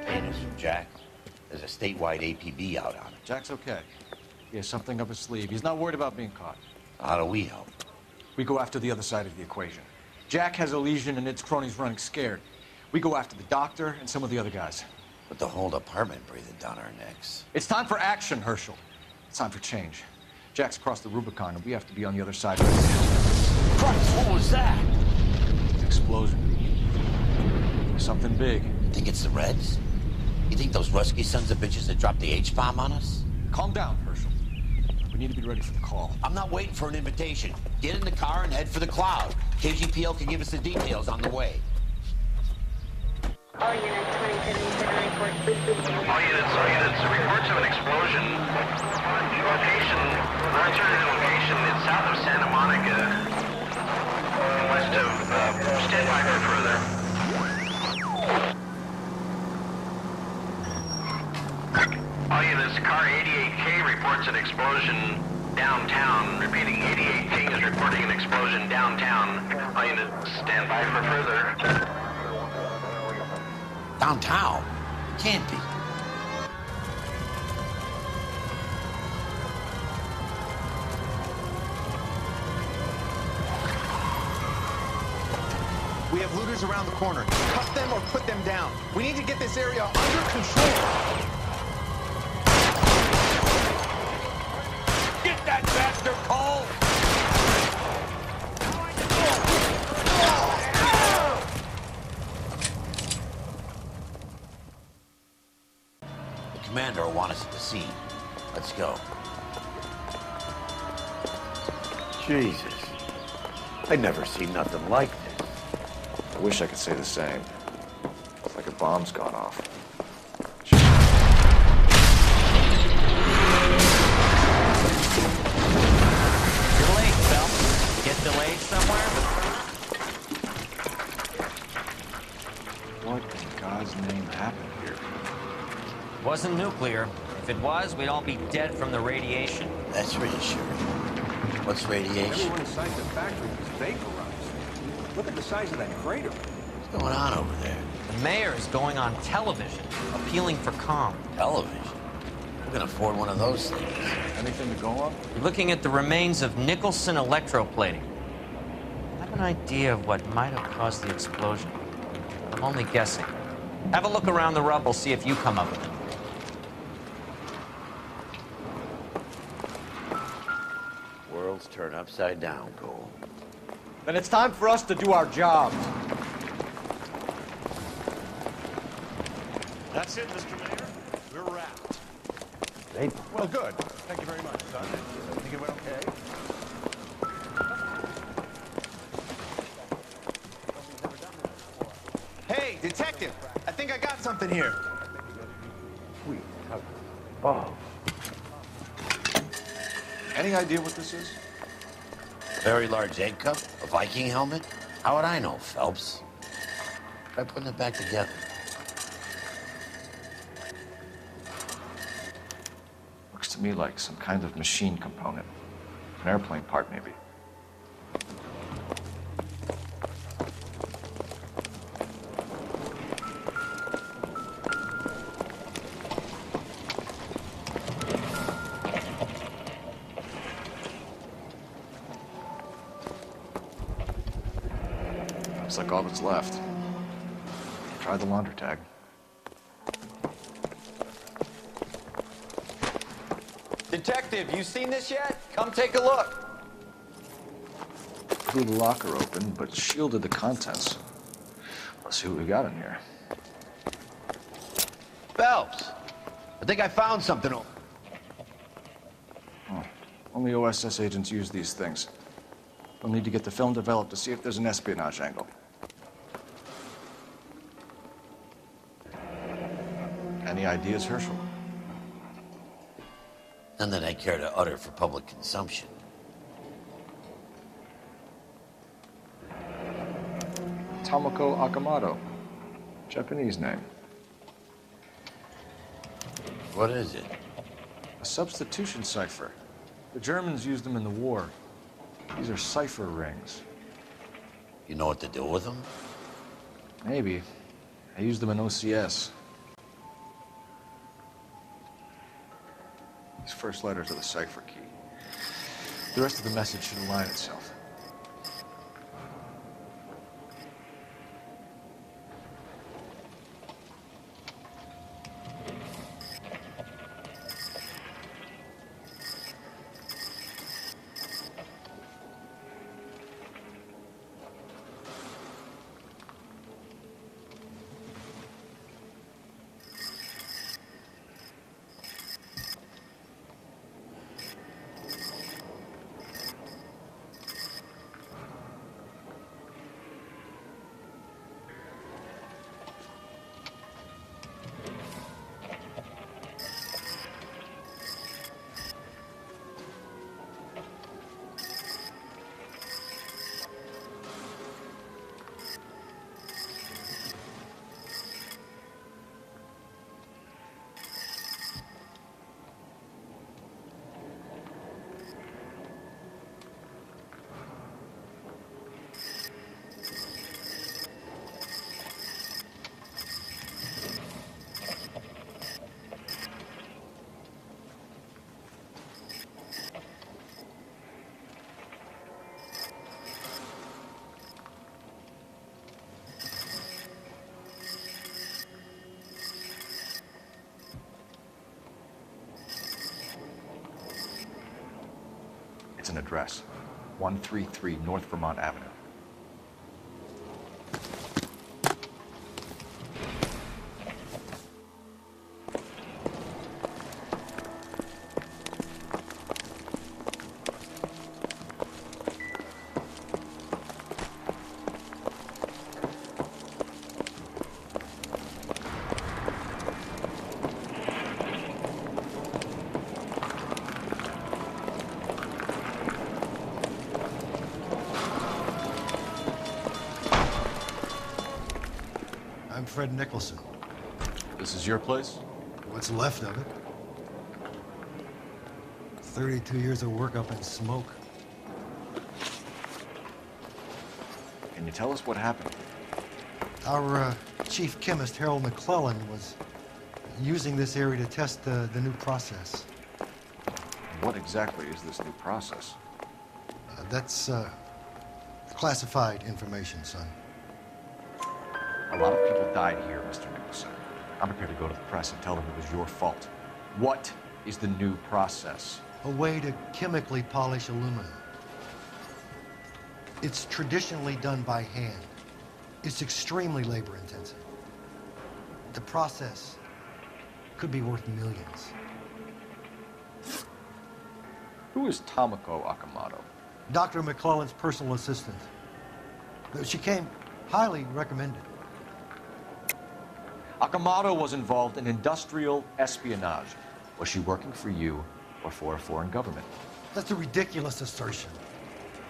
Hey, news from Jack. There's a statewide APB out on it. Jack's okay. He has something up his sleeve. He's not worried about being caught. How do we help? We go after the other side of the equation. Jack has a legion and its cronies running scared. We go after the doctor and some of the other guys. With the whole department breathing down our necks. It's time for action, Herschel. It's time for change. Jack's crossed the Rubicon, and we have to be on the other side of it. Christ, what was that? It's an explosion. Something big. You think it's the Reds? You think those Rusky sons of bitches that dropped the H-bomb on us? Calm down, Herschel. We need to be ready for the call. I'm not waiting for an invitation. Get in the car and head for the cloud. KGPL can give us the details on the way. All units, 2079 report. All units, reports of an explosion. Location, alternative location, it's south of Santa Monica, west of, stand by for further. All units, car 88K reports an explosion downtown. Repeating, 88K is reporting an explosion downtown. All units, stand by for further. Downtown? It can't be. We have looters around the corner. Cut them or put them down. We need to get this area under control. Get that bastard, Cole! The commander will want us at the scene. Let's go. Jesus. I'd never seen nothing like this. I wish I could say the same. It's like a bomb's gone off. You're late, Phelps. Get delayed somewhere? What in God's name happened here? Wasn't nuclear. If it was, we'd all be dead from the radiation. That's reassuring. What's radiation? Everyone inside the factory was vaporized. Look at the size of that crater. What's going on over there? The mayor is going on television, appealing for calm. Television? Who can afford one of those things? Anything to go on? We're looking at the remains of Nicholson electroplating. I have an idea of what might have caused the explosion. I'm only guessing. Have a look around the rubble, see if you come up with it. Worlds turn upside down, Cole. Then it's time for us to do our job. That's it, Mr. Mayor. We're wrapped. Hey. Well, good. Thank you very much, son. I think it went okay. Hey, detective! I think I got something here. Oh. Any idea what this is? Very large egg cup? A Viking helmet? How would I know, Phelps? Try putting it back together. Looks to me like some kind of machine component. An airplane part, maybe. Looks like all that's left. Try the launder tag. Detective, you seen this yet? Come take a look. Blew the locker open, but shielded the contents. Let's see what we got in here. Phelps! I think I found something. Oh. Only OSS agents use these things. We'll need to get the film developed to see if there's an espionage angle. Any ideas, Herschel? None that I care to utter for public consumption. Tomoko Akamoto. Japanese name. What is it? A substitution cipher. The Germans used them in the war. These are cipher rings. You know what to do with them? Maybe. I used them in OCS. These first letters are the cipher key. The rest of the message should align itself. It's an address. 133 North Vermont Avenue. I'm Fred Nicholson. This is your place? What's left of it. 32 years of work up in smoke. Can you tell us what happened? Our chief chemist, Harold McClellan, was using this area to test the new process. What exactly is this new process? That's classified information, son. A lot of people died here, Mr. Nicholson. I'm prepared to go to the press and tell them it was your fault. What is the new process? A way to chemically polish aluminum. It's traditionally done by hand. It's extremely labor-intensive. The process could be worth millions. Who is Tomoko Akamoto? Dr. McClellan's personal assistant. She came highly recommended. Akamoto was involved in industrial espionage. Was she working for you or for a foreign government? That's a ridiculous assertion.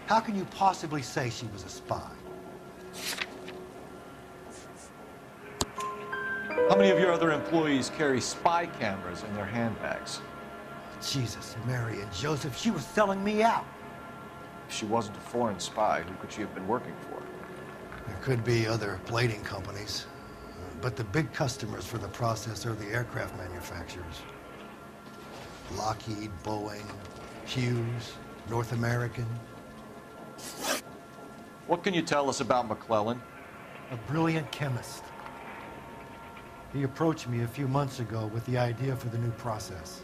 How can you possibly say she was a spy? How many of your other employees carry spy cameras in their handbags? Jesus, Mary and Joseph, she was selling me out. If she wasn't a foreign spy, who could she have been working for? There could be other plating companies, but the big customers for the process are the aircraft manufacturers. Lockheed, Boeing, Hughes, North American. What can you tell us about McClellan? A brilliant chemist. He approached me a few months ago with the idea for the new process.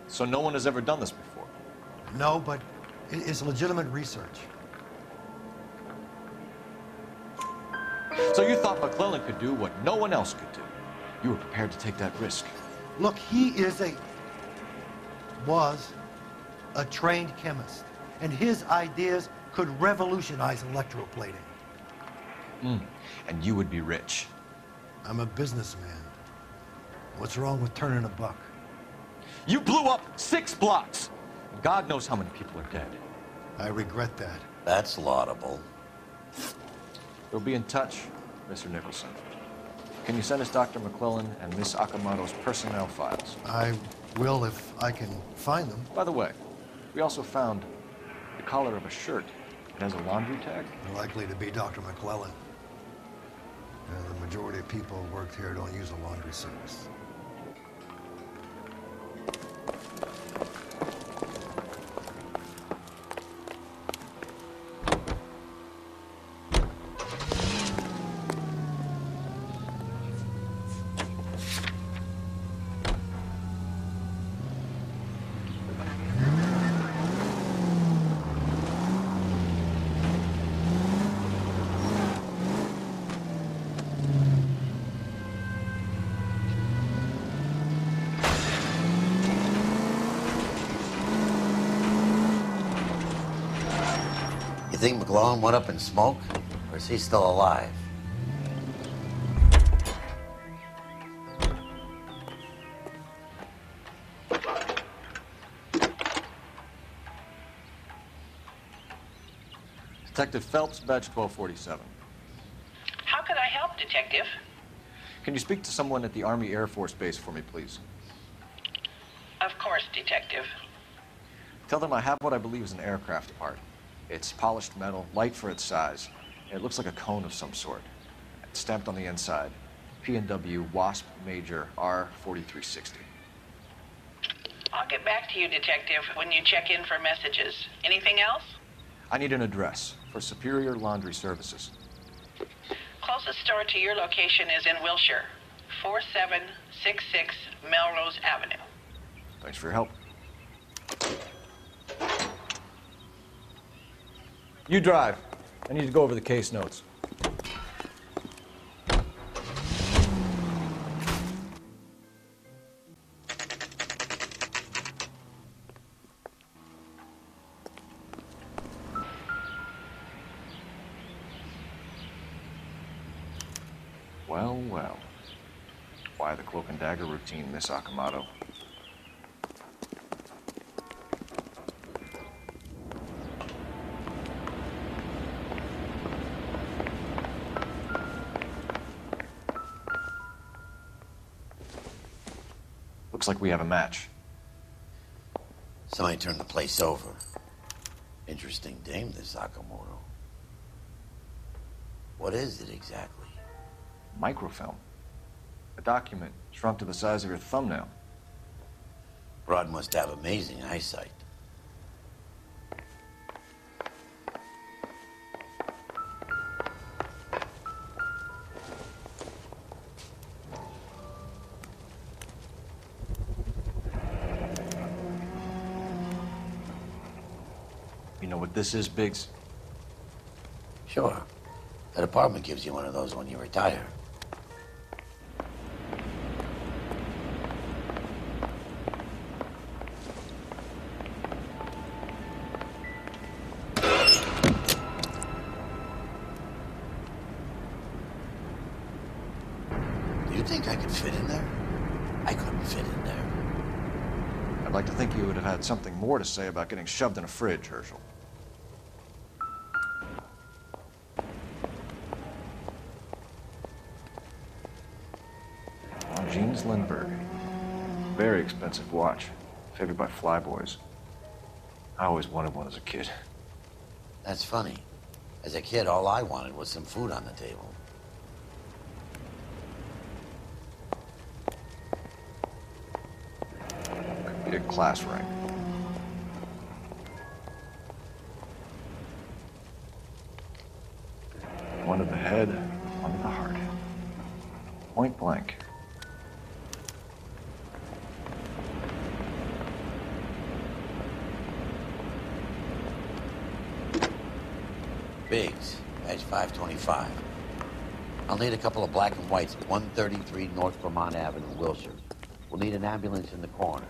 So no one has ever done this before? No, but it's legitimate research. So you thought McClellan could do what no one else could do. You were prepared to take that risk. Look, he was a trained chemist, and his ideas could revolutionize electroplating. And you would be rich. I'm a businessman. What's wrong with turning a buck? You blew up 6 blocks. God knows how many people are dead. I regret that. That's laudable. We'll be in touch, Mr. Nicholson. Can you send us Dr. McClellan and Miss Akamoto's personnel files? I will if I can find them. By the way, we also found the collar of a shirt. It has a laundry tag. Likely to be Dr. McClellan. The majority of people who work here don't use a laundry service. You think McGlowan went up in smoke? Or is he still alive? Detective Phelps, badge 1247. How could I help, Detective? Can you speak to someone at the Army Air Force Base for me, please? Of course, Detective. Tell them I have what I believe is an aircraft part. It's polished metal, light for its size. It looks like a cone of some sort. It's stamped on the inside. P&W Wasp Major R4360. I'll get back to you, Detective, when you check in for messages. Anything else? I need an address for Superior Laundry Services. Closest store to your location is in Wilshire, 4766 Melrose Avenue. Thanks for your help. You drive. I need to go over the case notes. Well, well. Why the cloak and dagger routine, Miss Akamoto? Looks like we have a match. Somebody turned the place over. Interesting dame, this Akamoto. What is it exactly? Microfilm. A document shrunk to the size of your thumbnail. Broad must have amazing eyesight. You know what this is, Biggs? Sure. The department gives you one of those when you retire. Do you think I could fit in there? I couldn't fit in there. I'd like to think you would have had something more to say about getting shoved in a fridge, Herschel. Jeans Lindbergh. Very expensive watch. Favored by flyboys. I always wanted one as a kid. That's funny. As a kid, all I wanted was some food on the table. Could be a class rank. One to the head, one to the heart. Point blank. Biggs, badge 525. I'll need a couple of black and whites at 133 North Vermont Avenue, Wilshire. We'll need an ambulance in the corner.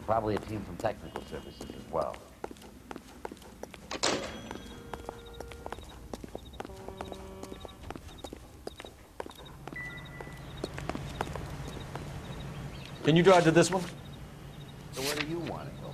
Probably a team from technical services as well. Can you drive to this one? So where do you want to go?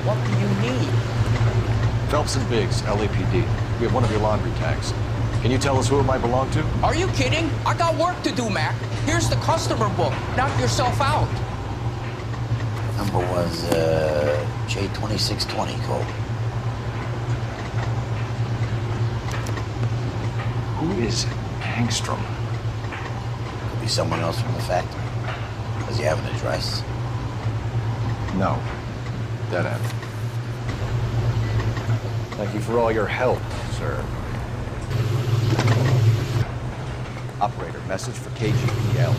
What need? Phelps and Biggs, LAPD. We have one of your laundry tags. Can you tell us who it might belong to? Are you kidding? I got work to do, Mac. Here's the customer book. Knock yourself out. Number was, J2620 code. Who is Hangstrom? Could be someone else from the factory. Does he have an address? No. Dead end. Thank you for all your help, sir. Operator, message for KGPL.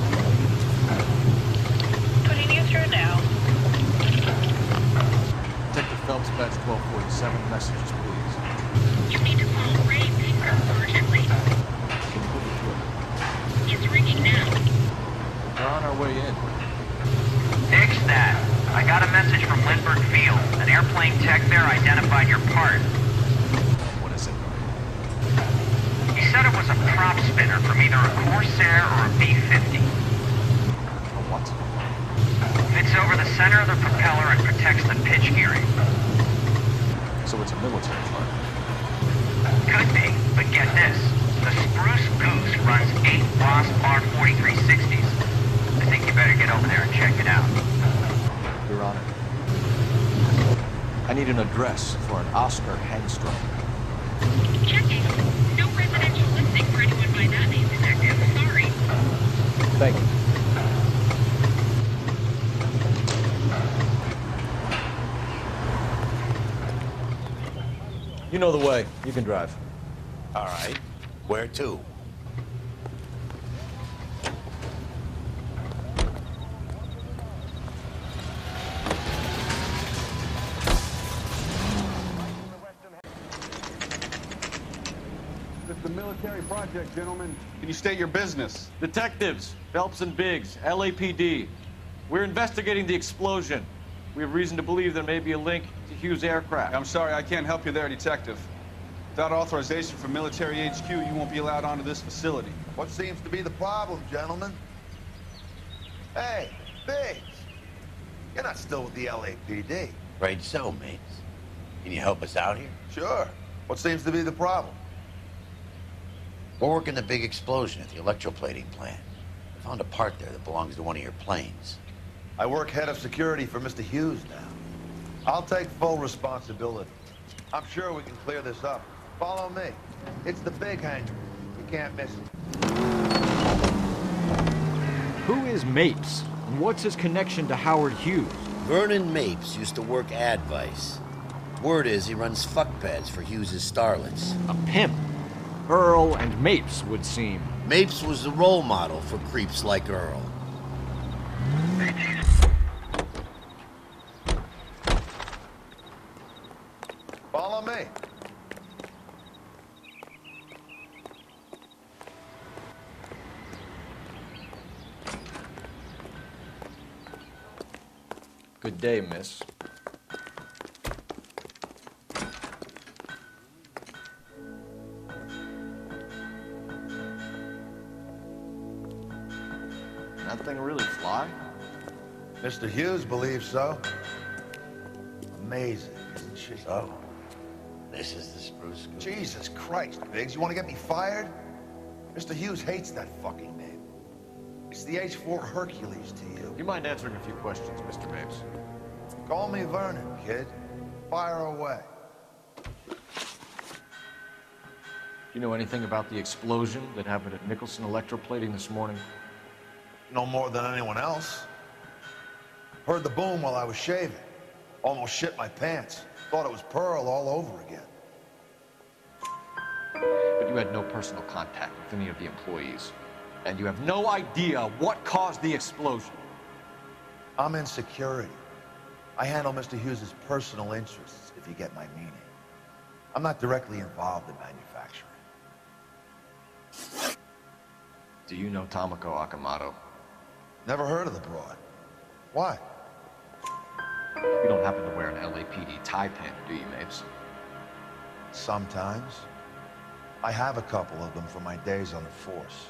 Putting you through now. Detective Phelps, badge 1247, messages, please. You need to call Rainmaker urgently. Can you put me through? It's ringing now. We're on our way in. Nix that. I got a message from Lindbergh Field. An airplane tech there identified your part. What is it? He said it was a prop spinner from either a Corsair or a B-50. A what? Fits over the center of the propeller and protects the pitch gearing. So it's a military part. Could be, but get this. The Spruce Goose runs 8 Wasp R4360s. I think you better get over there and check it out. Your Honor. I need an address for an Oscar Hangstrom. Checking. No residential listing for anyone by that name, Detective. Sorry. Thank you. You know the way. You can drive. All right. Where to? It's a military project, gentlemen. Can you state your business? Detectives, Phelps and Biggs, LAPD. We're investigating the explosion. We have reason to believe there may be a link to Hughes' aircraft. I'm sorry, I can't help you there, Detective. Without authorization from military HQ, you won't be allowed onto this facility. What seems to be the problem, gentlemen? Hey, Biggs. You're not still with the LAPD. Right so, mates. Can you help us out here? Sure. What seems to be the problem? We're working the big explosion at the electroplating plant. I found a part there that belongs to one of your planes. I work head of security for Mr. Hughes now. I'll take full responsibility. I'm sure we can clear this up. Follow me. It's the big hangar. You can't miss it. Who is Mapes? And what's his connection to Howard Hughes? Vernon Mapes used to work Advice. Word is he runs fuck pads for Hughes' starlets. A pimp. Earl and Mapes would seem. Mapes was the role model for creeps like Earl. Follow me. Good day, miss. That thing really fly? Mr. Hughes believes so. Amazing, isn't she? So, this is the Spruce Goose. Jesus Christ, Biggs, you want to get me fired? Mr. Hughes hates that fucking name. It's the H-4 Hercules to you. You mind answering a few questions, Mr. Mapes? Call me Vernon, kid. Fire away. You know anything about the explosion that happened at Nicholson Electroplating this morning? No more than anyone else. Heard the boom while I was shaving. Almost shit my pants. Thought it was Pearl all over again. But you had no personal contact with any of the employees. And you have no idea what caused the explosion. I'm in security. I handle Mr. Hughes' personal interests, if you get my meaning. I'm not directly involved in manufacturing. Do you know Tomoko Akamoto? Never heard of the broad. Why? You don't happen to wear an LAPD tie pin, do you, Mapes? Sometimes. I have a couple of them from my days on the force.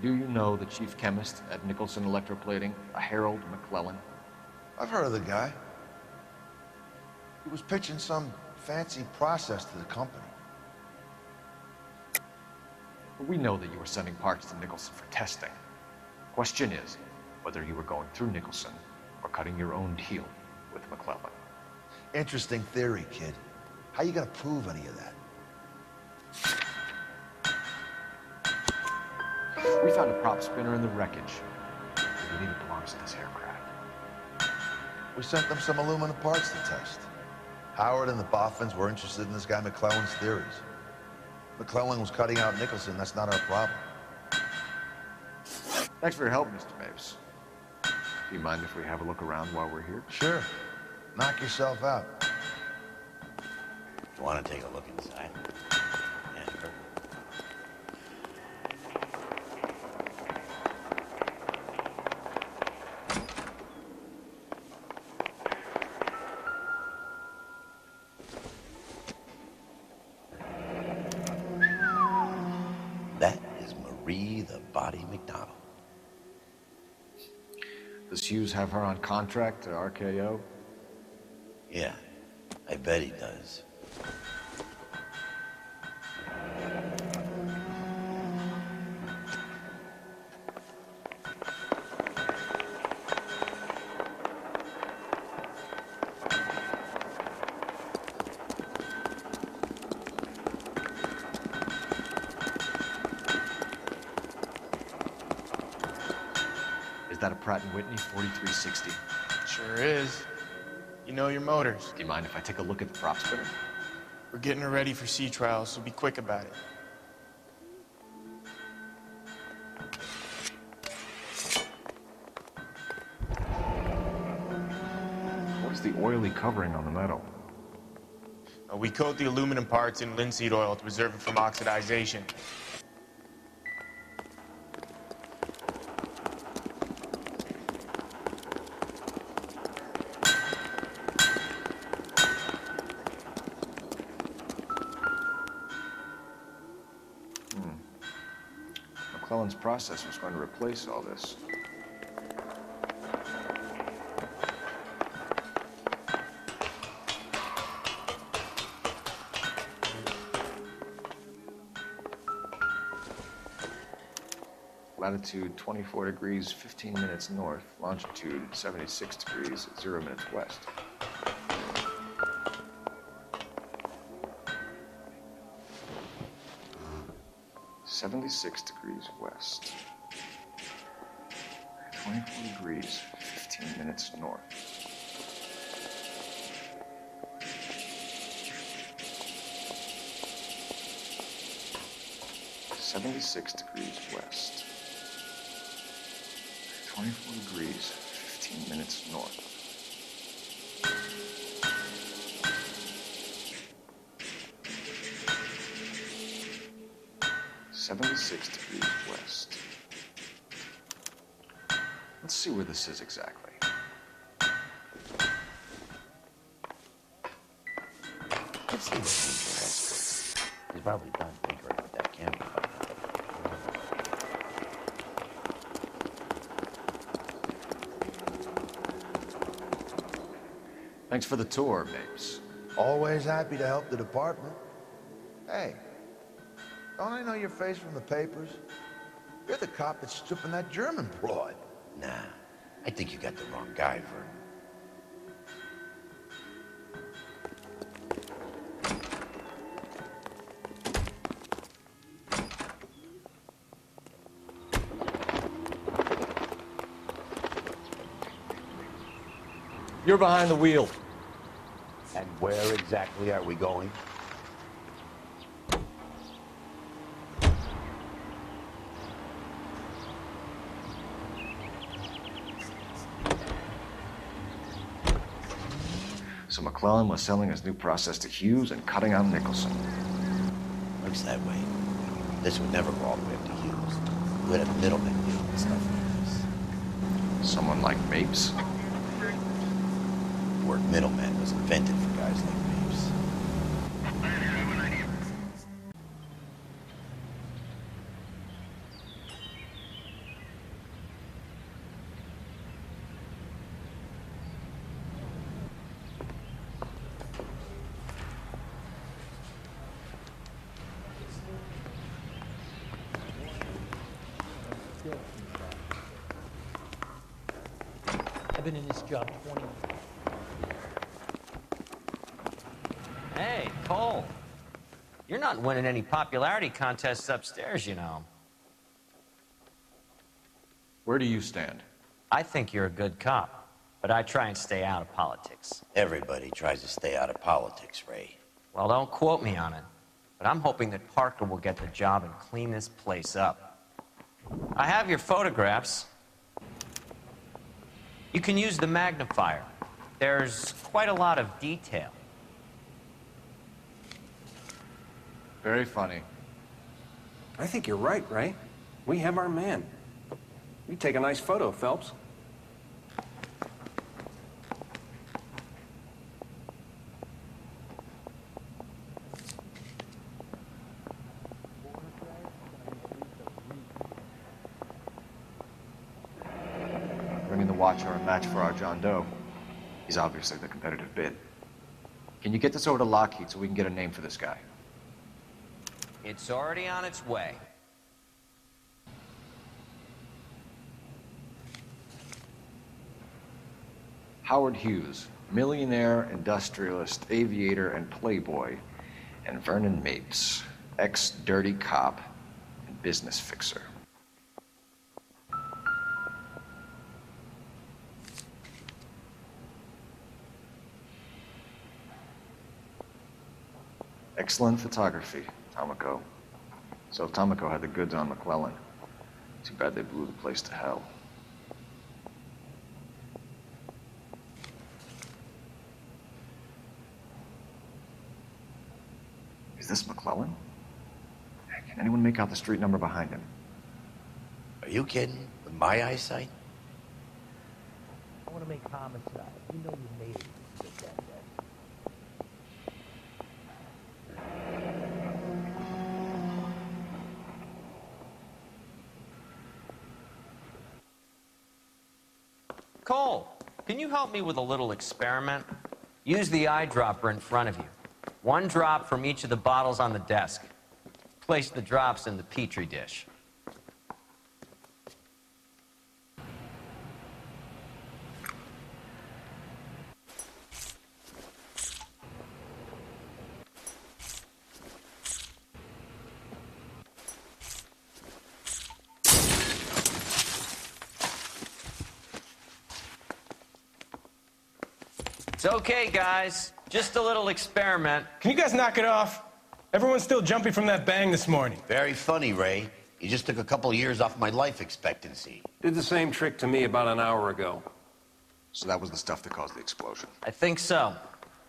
Do you know the chief chemist at Nicholson Electroplating, a Harold McClellan? I've heard of the guy. He was pitching some fancy process to the company. We know that you were sending parts to Nicholson for testing. Question is, whether you were going through Nicholson or cutting your own deal with McClellan. Interesting theory, kid. How you gonna prove any of that? We found a prop spinner in the wreckage. We believe it belongs to this aircraft. We sent them some aluminum parts to test. Howard and the Boffins were interested in this guy McClellan's theories. McClellan was cutting out Nicholson. That's not our problem. Thanks for your help, Mr. Mapes. Do you mind if we have a look around while we're here? Sure. Knock yourself out. You want to take a look inside? Yeah, sure. That is Marie the Body McDonald. Does Hughes have her on contract to RKO? Yeah, I bet he does. Is that a Pratt & Whitney 4360? Sure is. You know your motors. Do you mind if I take a look at the prop spinner? We're getting her ready for sea trials, so be quick about it. What's the oily covering on the metal? We coat the aluminum parts in linseed oil to preserve it from oxidization. McClellan's process was going to replace all this. Latitude 24 degrees, 15 minutes north. Longitude 76 degrees, 0 minutes west. (76 degrees west). 24 degrees, 15 minutes north. (76 degrees west). 24 degrees, 15 minutes north. (76 degrees west). Let's see where this is exactly. Let's see what Major has. He's probably done tinkering with that camera. Thanks for the tour, Mapes. Always happy to help the department. Hey, don't I know your face from the papers? You're the cop that's stripping that German broad. Nah, I think you got the wrong guy, Vern. You're behind the wheel. And where exactly are we going? So McClellan was selling his new process to Hughes and cutting out Nicholson. Looks that way. This would never go all the way up to Hughes. We would have middlemen deal with stuff like this. Someone like Mapes? The word middleman was invented for guys like Mapes. I've been in this job 20 years. Hey, Cole. You're not winning any popularity contests upstairs, you know. Where do you stand? I think you're a good cop, but I try and stay out of politics. Everybody tries to stay out of politics, Ray. Well, don't quote me on it, but I'm hoping that Parker will get the job and clean this place up. I have your photographs. You can use the magnifier. There's quite a lot of detail. Very funny. I think you're right, Ray. We have our man. You take a nice photo, Phelps. Bringing the Watcher a match for our John Doe. He's obviously the competitive bid. Can you get this over to Lockheed so we can get a name for this guy? It's already on its way. Howard Hughes, millionaire, industrialist, aviator, and playboy, and Vernon Mapes, ex-dirty cop and business fixer. Excellent photography, Tomoko. So Tomoko had the goods on McClellan. Too bad they blew the place to hell. Is this McClellan? Can anyone make out the street number behind him? Are you kidding? With my eyesight? I want to make homicide. You know you made it with that day. Cole, can you help me with a little experiment? Use the eyedropper in front of you. One drop from each of the bottles on the desk. Place the drops in the Petri dish. It's okay, guys. Just a little experiment. Can you guys knock it off? Everyone's still jumpy from that bang this morning. Very funny, Ray. You just took a couple years off my life expectancy. Did the same trick to me about an hour ago. So that was the stuff that caused the explosion? I think so.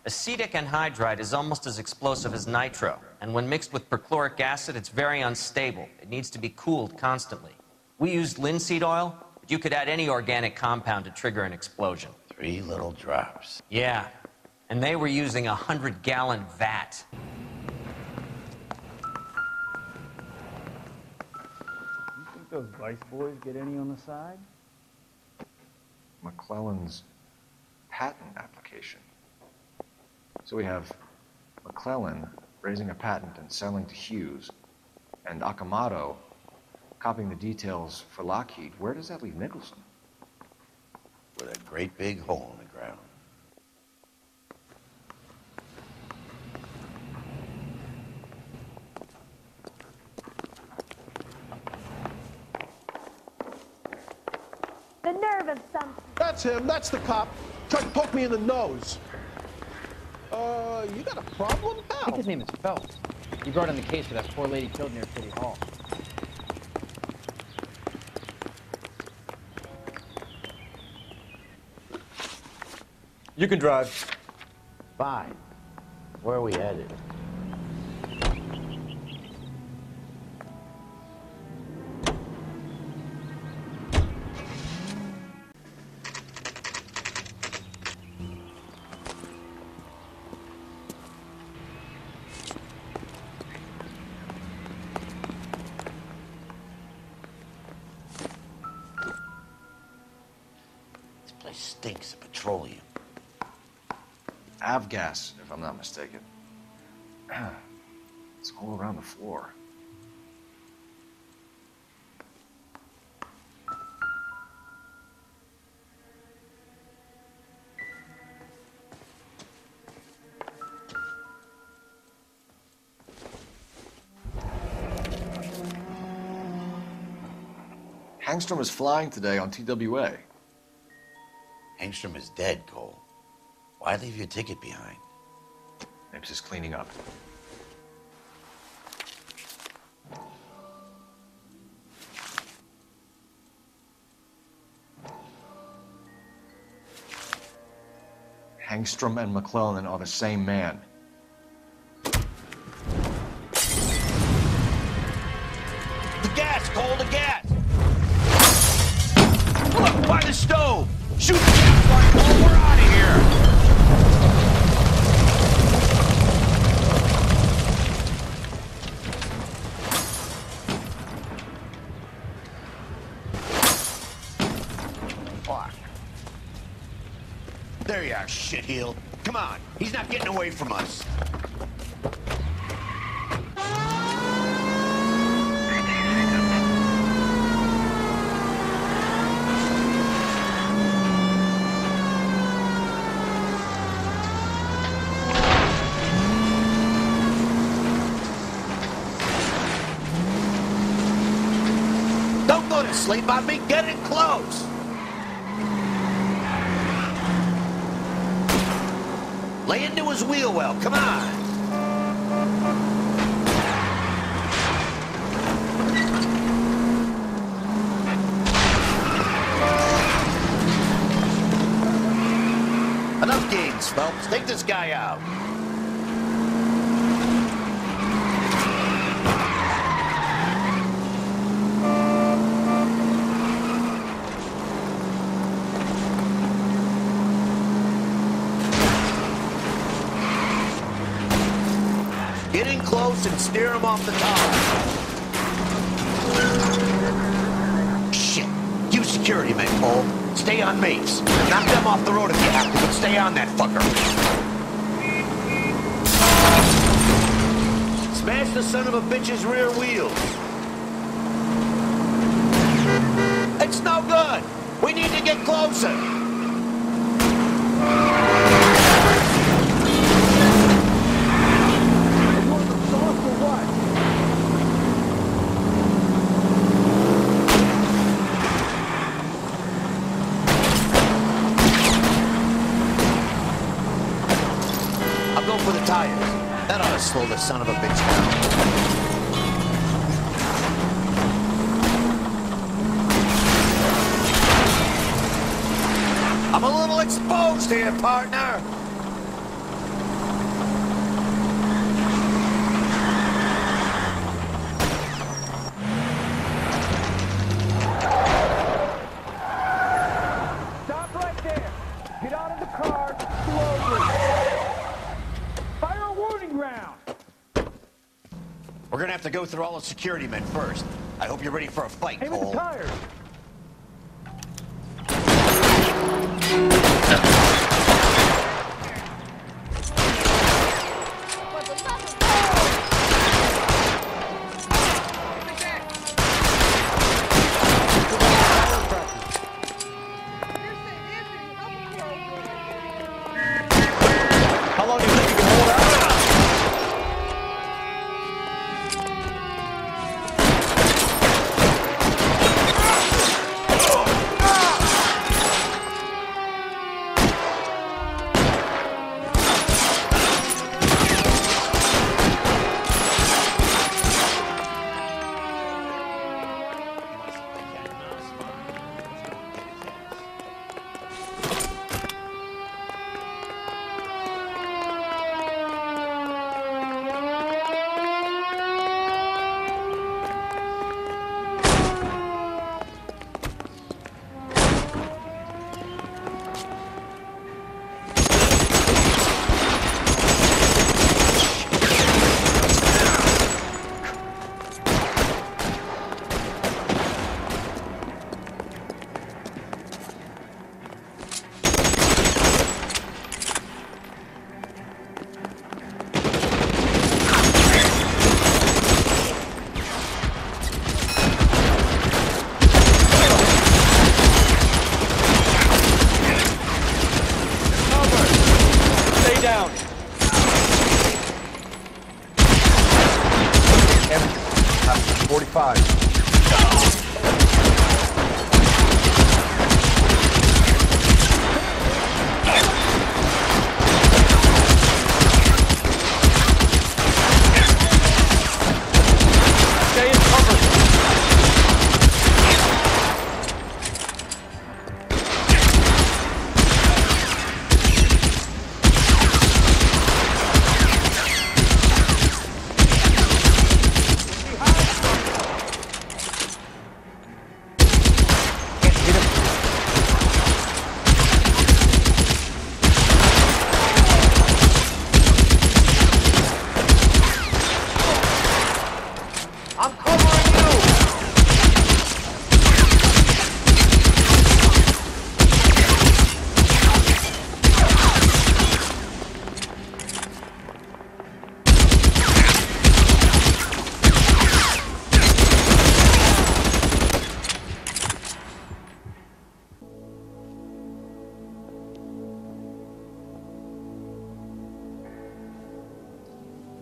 Acetic anhydride is almost as explosive as nitro, and when mixed with perchloric acid, it's very unstable. It needs to be cooled constantly. We used linseed oil, but you could add any organic compound to trigger an explosion. 3 little drops. Yeah, and they were using a 100-gallon vat. You think those Vice boys get any on the side? McClellan's patent application. So we have McClellan raising a patent and selling to Hughes, and Akamoto copying the details for Lockheed. Where does that leave Nicholson? With a great big hole in the ground. The nerve of some... That's him. That's the cop. Tried to poke me in the nose. You got a problem, pal? I think his name is Phelps. He brought in the case for that poor lady killed near City Hall. You can drive. Fine. Where are we headed? This place stinks of petroleum. Avgas, if I'm not mistaken. It's all around the floor. Hangstrom is flying today on TWA. Hangstrom is dead, Cole. Why leave your ticket behind? Mapes is cleaning up. Hangstrom and McClellan are the same man. The gas, Cole, the gas! Look, by the stove! Shoot the gas light, Cole, we're out of here! Fuck. There you are, shitheel. Come on, he's not getting away from us. Don't go to sleep on me, get in close! Lay into his wheel well, come on! Enough games, Phelps. Take this guy out. Get in close and steer him off the top. Shit. You security men, Cole. Stay on Mapes. Knock them off the road if you have to, but stay on that fucker. Smash the son of a bitch's rear wheels. It's no good. We need to get closer. For the tires. That ought to slow the son of a bitch down. I'm a little exposed here, partner. Stop right there. Get out of the car slowly. Round. We're gonna have to go through all the security men first. I hope you're ready for a fight, Cole. Aim at the tires. How long do you think you can hold out? down. Empty. 45.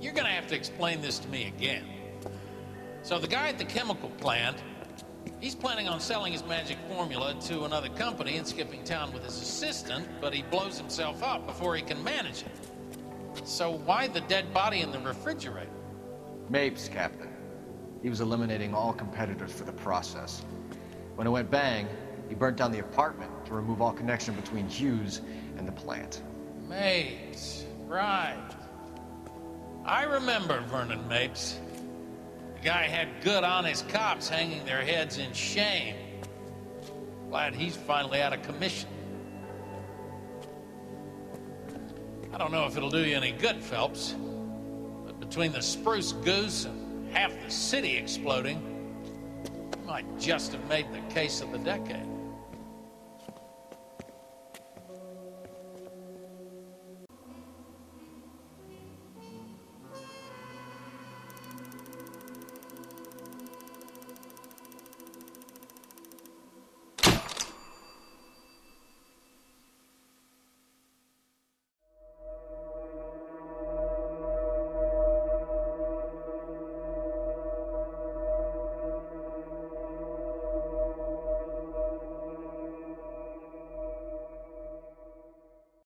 you're gonna have to explain this to me again. So the guy at the chemical plant, he's planning on selling his magic formula to another company and skipping town with his assistant, but he blows himself up before he can manage it. So why the dead body in the refrigerator? Mapes, Captain. He was eliminating all competitors for the process. When it went bang, he burnt down the apartment to remove all connection between Hughes and the plant. Mapes, right. I remember Vernon Mapes. The guy had good, honest cops hanging their heads in shame. Glad he's finally out of commission. I don't know if it'll do you any good, Phelps, but between the spruce goose and half the city exploding, you might just have made the case of the decade.